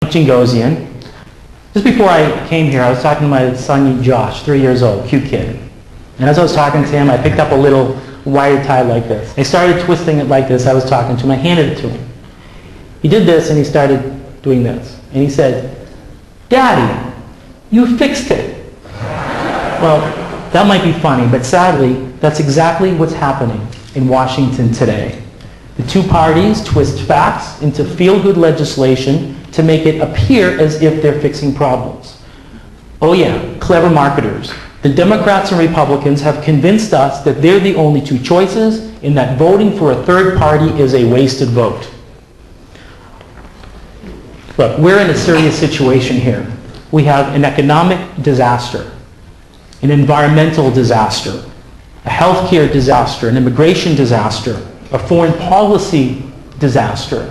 Jingozian. Just before I came here, I was talking to my son Josh, 3 years old, cute kid. And as I was talking to him, I picked up a little wire tie like this. I started twisting it like this. I was talking to him. I handed it to him. He did this and he started doing this. And he said, "Daddy, you fixed it." Well, that might be funny, but sadly, that's exactly what's happening in Washington today. The two parties twist facts into feel-good legislation to make it appear as if they're fixing problems. Oh yeah, clever marketers. The Democrats and Republicans have convinced us that they're the only two choices and that voting for a third party is a wasted vote. Look, we're in a serious situation here. We have an economic disaster, an environmental disaster, a healthcare disaster, an immigration disaster, a foreign policy disaster.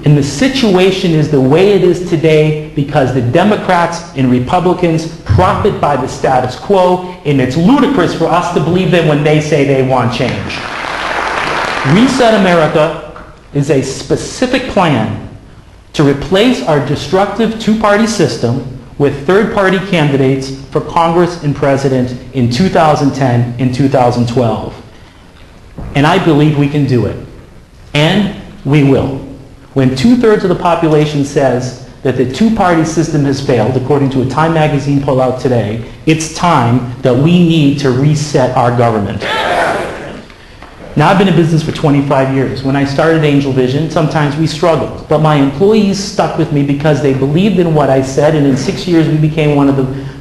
And the situation is the way it is today because the Democrats and Republicans profit by the status quo, and it's ludicrous for us to believe them when they say they want change. Reset America is a specific plan to replace our destructive two-party system with third-party candidates for Congress and President in 2010 and 2012. And I believe we can do it. And we will. When 2/3 of the population says that the two-party system has failed, according to a Time magazine poll out today, it's time that we need to reset our government. Now, I've been in business for 25 years. When I started Angel Vision, sometimes we struggled. But my employees stuck with me because they believed in what I said, and in 6 years we became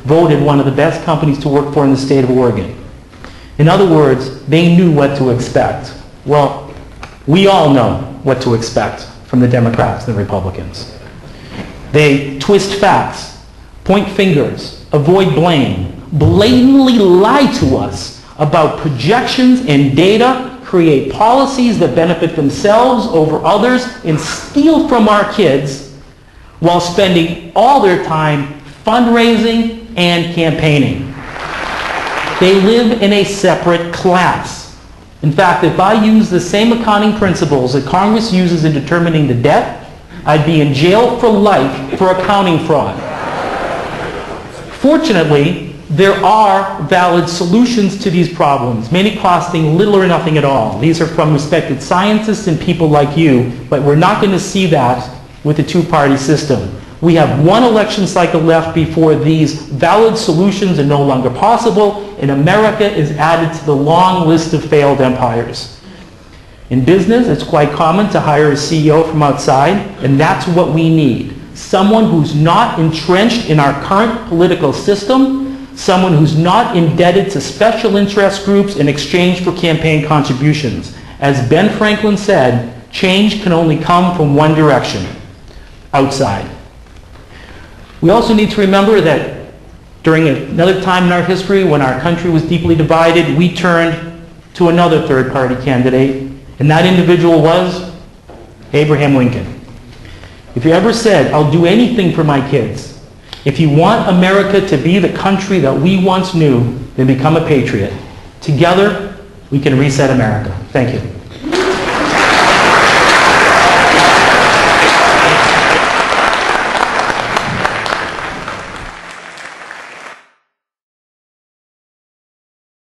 voted one of the best companies to work for in the state of Oregon. In other words, they knew what to expect. Well, we all know what to expect from the Democrats and the Republicans. They twist facts, point fingers, avoid blame, blatantly lie to us about projections and data, create policies that benefit themselves over others, and steal from our kids while spending all their time fundraising and campaigning. They live in a separate class. In fact, if I use the same accounting principles that Congress uses in determining the debt, I'd be in jail for life for accounting fraud. Fortunately, there are valid solutions to these problems, many costing little or nothing at all. These are from respected scientists and people like you, but we're not going to see that with the two-party system. We have one election cycle left before these valid solutions are no longer possible, and America is added to the long list of failed empires. In business, it's quite common to hire a CEO from outside, and that's what we need. Someone who's not entrenched in our current political system, someone who's not indebted to special interest groups in exchange for campaign contributions. As Ben Franklin said, change can only come from one direction, outside. We also need to remember that during another time in our history when our country was deeply divided, we turned to another third-party candidate, and that individual was Abraham Lincoln. If you ever said, "I'll do anything for my kids," if you want America to be the country that we once knew, then become a patriot. Together, we can reset America. Thank you.